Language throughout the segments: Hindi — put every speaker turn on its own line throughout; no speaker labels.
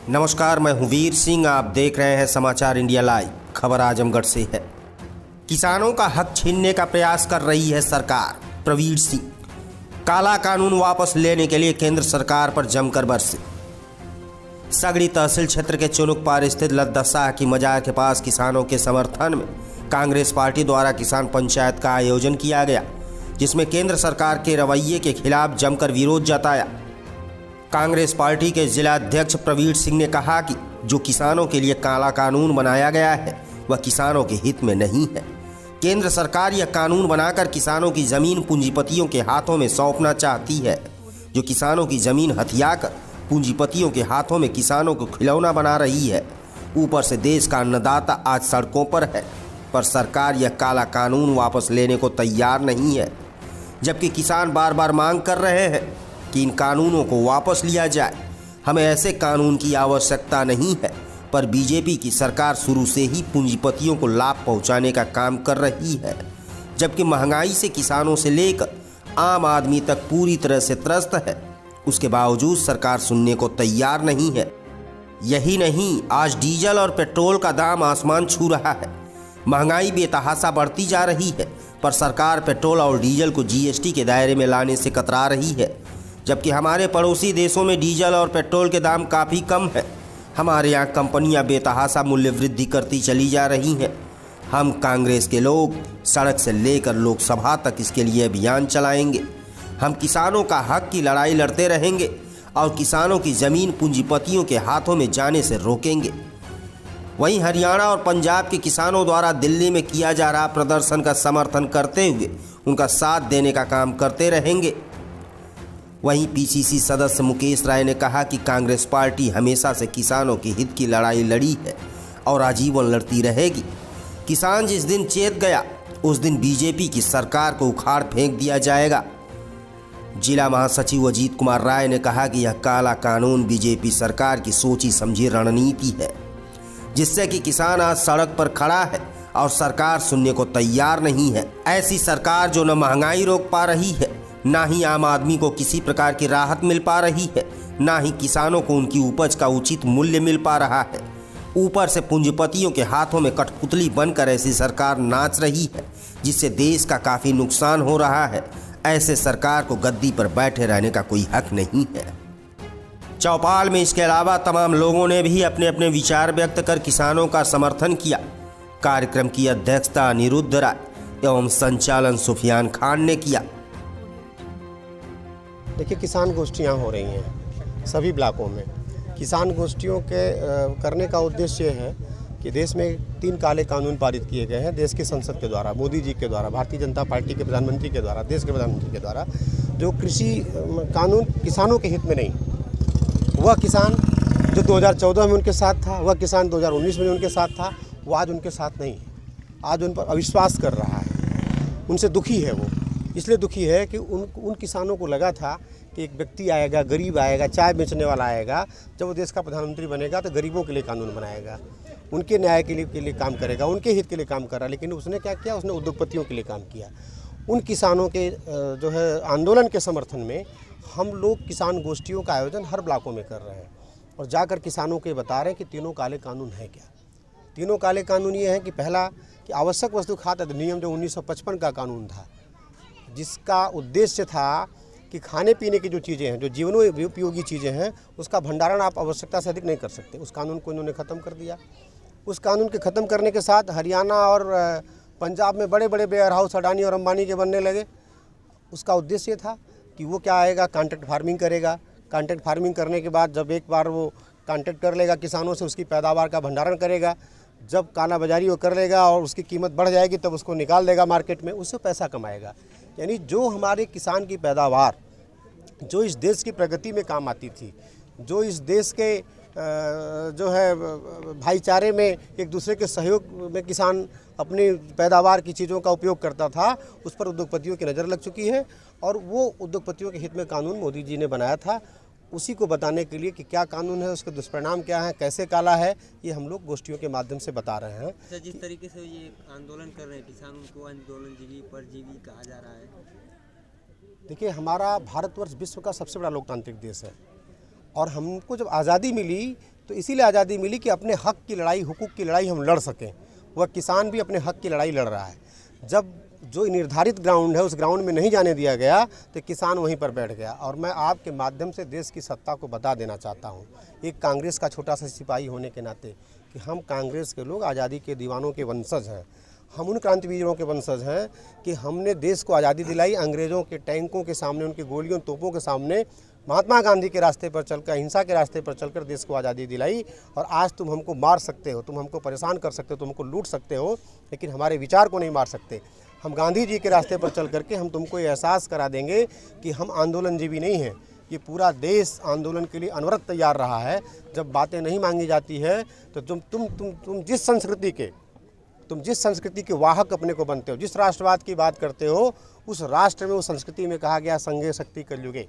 नमस्कार, मैं हूं वीर सिंह। आप देख रहे हैं समाचार इंडिया लाइव। खबर आजमगढ़ से है। किसानों का हक छीनने का प्रयास कर रही है सरकार। प्रवीण सिंह। काला कानून वापस लेने के लिए केंद्र सरकार पर जमकर बरसे। सगड़ी तहसील क्षेत्र के चुनुकपार स्थित लद्दाशाह की मजार के पास किसानों के समर्थन में कांग्रेस पार्टी द्वारा किसान पंचायत का आयोजन किया गया, जिसमें केंद्र सरकार के रवैये के खिलाफ जमकर विरोध जताया। कांग्रेस पार्टी के जिला अध्यक्ष प्रवीण सिंह ने कहा कि जो किसानों के लिए काला कानून बनाया गया है वह किसानों के हित में नहीं है। केंद्र सरकार यह कानून बनाकर किसानों की जमीन पूंजीपतियों के हाथों में सौंपना चाहती है। जो किसानों की जमीन हथियाकर पूंजीपतियों के हाथों में किसानों को खिलौना बना रही है। ऊपर से देश का अन्नदाता आज सड़कों पर है, पर सरकार यह काला कानून वापस लेने को तैयार नहीं है। जबकि किसान बार बार मांग कर रहे हैं कि इन कानूनों को वापस लिया जाए। हमें ऐसे कानून की आवश्यकता नहीं है, पर बीजेपी की सरकार शुरू से ही पूंजीपतियों को लाभ पहुंचाने का काम कर रही है। जबकि महंगाई से किसानों से लेकर आम आदमी तक पूरी तरह से त्रस्त है, उसके बावजूद सरकार सुनने को तैयार नहीं है। यही नहीं, आज डीजल और पेट्रोल का दाम आसमान छू रहा है। महंगाई बेतहाशा बढ़ती जा रही है, पर सरकार पेट्रोल और डीजल को जीएसटी के दायरे में लाने से कतरा रही है। जबकि हमारे पड़ोसी देशों में डीजल और पेट्रोल के दाम काफ़ी कम है। हमारे यहाँ कंपनियाँ बेतहाशा मूल्य वृद्धि करती चली जा रही हैं। हम कांग्रेस के लोग सड़क से लेकर लोकसभा तक इसके लिए अभियान चलाएंगे। हम किसानों का हक की लड़ाई लड़ते रहेंगे और किसानों की ज़मीन पूंजीपतियों के हाथों में जाने से रोकेंगे। वहीं हरियाणा और पंजाब के किसानों द्वारा दिल्ली में किया जा रहा प्रदर्शन का समर्थन करते हुए उनका साथ देने का काम करते रहेंगे। वहीं पीसीसी सदस्य मुकेश राय ने कहा कि कांग्रेस पार्टी हमेशा से किसानों के हित की लड़ाई लड़ी है और आजीवन लड़ती रहेगी। किसान जिस दिन चेत गया उस दिन बीजेपी की सरकार को उखाड़ फेंक दिया जाएगा। जिला महासचिव अजीत कुमार राय ने कहा कि यह काला कानून बीजेपी सरकार की सोची समझी रणनीति है, जिससे कि किसान आज सड़क पर खड़ा है और सरकार सुनने को तैयार नहीं है। ऐसी सरकार जो न महंगाई रोक पा रही है, ना ही आम आदमी को किसी प्रकार की राहत मिल पा रही है, ना ही किसानों को उनकी उपज का उचित मूल्य मिल पा रहा है। ऊपर से पूंजीपतियों के हाथों में कठपुतली बनकर ऐसी सरकार नाच रही है, जिससे देश का काफ़ी नुकसान हो रहा है। ऐसे सरकार को गद्दी पर बैठे रहने का कोई हक नहीं है। चौपाल में इसके अलावा तमाम लोगों ने भी अपने अपने विचार व्यक्त कर किसानों का समर्थन किया। कार्यक्रम की अध्यक्षता अनिरुद्ध राय एवं संचालन सुफियान खान ने किया।
देखिए, किसान गोष्ठियाँ हो रही हैं सभी ब्लॉकों में। किसान गोष्ठियों के करने का उद्देश्य ये है कि देश में 3 काले कानून पारित किए गए हैं देश की संसद के द्वारा, मोदी जी के द्वारा, भारतीय जनता पार्टी के प्रधानमंत्री के द्वारा, देश के प्रधानमंत्री के द्वारा। जो कृषि कानून किसानों के हित में नहीं, वह किसान जो 2014 में उनके साथ था, वह किसान 2019 में उनके साथ था, वो आज उनके साथ नहीं है। आज उन पर अविश्वास कर रहा है, उनसे दुखी है। वो इसलिए दुखी है कि उन किसानों को लगा था कि एक व्यक्ति आएगा, गरीब आएगा, चाय बेचने वाला आएगा, जब वो देश का प्रधानमंत्री बनेगा तो गरीबों के लिए कानून बनाएगा, उनके न्याय के लिए काम करेगा, उनके हित के लिए काम कर रहा। लेकिन उसने क्या किया? उसने उद्योगपतियों के लिए काम किया। उन किसानों के जो है आंदोलन के समर्थन में हम लोग किसान गोष्ठियों का आयोजन हर ब्लॉकों में कर रहे हैं और जाकर किसानों को बता रहे हैं कि तीनों काले कानून हैं क्या। तीनों काले कानून ये हैं कि पहला कि आवश्यक वस्तु खाद्य अधिनियम जो 1955 का कानून था, जिसका उद्देश्य था कि खाने पीने की जो चीज़ें हैं, जो जीवनोपयोगी चीज़ें हैं, उसका भंडारण आप आवश्यकता से अधिक नहीं कर सकते। उस कानून को इन्होंने ख़त्म कर दिया। उस कानून के ख़त्म करने के साथ हरियाणा और पंजाब में बड़े बड़े वेयर हाउस अडानी और अंबानी के बनने लगे। उसका उद्देश्य था कि वो क्या आएगा, कॉन्ट्रैक्ट फार्मिंग करेगा। कॉन्ट्रैक्ट फार्मिंग करने के बाद जब एक बार वो कॉन्ट्रैक्ट कर लेगा किसानों से, उसकी पैदावार का भंडारण करेगा। जब काला बाजारी वो कर लेगा और उसकी कीमत बढ़ जाएगी, तब उसको निकाल देगा मार्केट में, उससे पैसा कमाएगा। यानी जो हमारे किसान की पैदावार जो इस देश की प्रगति में काम आती थी, जो इस देश के जो है भाईचारे में एक दूसरे के सहयोग में किसान अपनी पैदावार की चीज़ों का उपयोग करता था, उस पर उद्योगपतियों की नज़र लग चुकी है। और वो उद्योगपतियों के हित में कानून मोदी जी ने बनाया था। उसी को बताने के लिए कि क्या कानून है, उसके दुष्परिणाम क्या हैं, कैसे काला है, ये हम लोग गोष्ठियों के माध्यम से बता रहे हैं।
अच्छा, जिस तरीके से ये आंदोलन कर रहे हैं किसान, उनको आंदोलनजीवी परजीवी कहा जा रहा है।
देखिए, हमारा भारतवर्ष विश्व का सबसे बड़ा लोकतांत्रिक देश है और हमको जब आज़ादी मिली तो इसीलिए आज़ादी मिली कि अपने हक़ की लड़ाई, हुकूक की लड़ाई हम लड़ सकें। वह किसान भी अपने हक़ की लड़ाई लड़ रहा है। जब जो निर्धारित ग्राउंड है उस ग्राउंड में नहीं जाने दिया गया तो किसान वहीं पर बैठ गया। और मैं आपके माध्यम से देश की सत्ता को बता देना चाहता हूँ, एक कांग्रेस का छोटा सा सिपाही होने के नाते, कि हम कांग्रेस के लोग आज़ादी के दीवानों के वंशज हैं। हम उन क्रांतिवीरों के वंशज हैं कि हमने देश को आज़ादी दिलाई अंग्रेज़ों के टैंकों के सामने, उनके गोलियों तोपों के सामने, महात्मा गांधी के रास्ते पर चलकर, अहिंसा के रास्ते पर चलकर देश को आज़ादी दिलाई। और आज तुम हमको मार सकते हो, तुम हमको परेशान कर सकते हो, तुम हमको लूट सकते हो, लेकिन हमारे विचार को नहीं मार सकते। हम गांधी जी के रास्ते पर चल करके हम तुमको ये एहसास करा देंगे कि हम आंदोलनजीवी नहीं हैं। ये पूरा देश आंदोलन के लिए अनवरत तैयार रहा है। जब बातें नहीं मांगी जाती है तो तुम जिस संस्कृति के वाहक अपने को बनते हो, जिस राष्ट्रवाद की बात करते हो, उस राष्ट्र में, उस संस्कृति में कहा गया संघे शक्ति कलयुगे।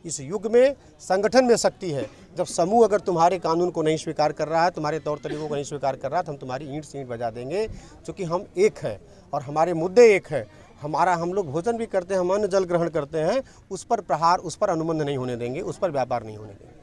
इस युग में संगठन में शक्ति है। जब समूह अगर तुम्हारे कानून को नहीं स्वीकार कर रहा है, तुम्हारे तौर तरीकों को नहीं स्वीकार कर रहा है, तो हम तुम्हारी ईंट से ईंट बजा देंगे। क्योंकि हम एक है और हमारे मुद्दे एक है। हम लोग भोजन भी करते हैं, हम अन्न जल ग्रहण करते हैं, उस पर प्रहार, उस पर अनुबंध नहीं होने देंगे, उस पर व्यापार नहीं होने देंगे।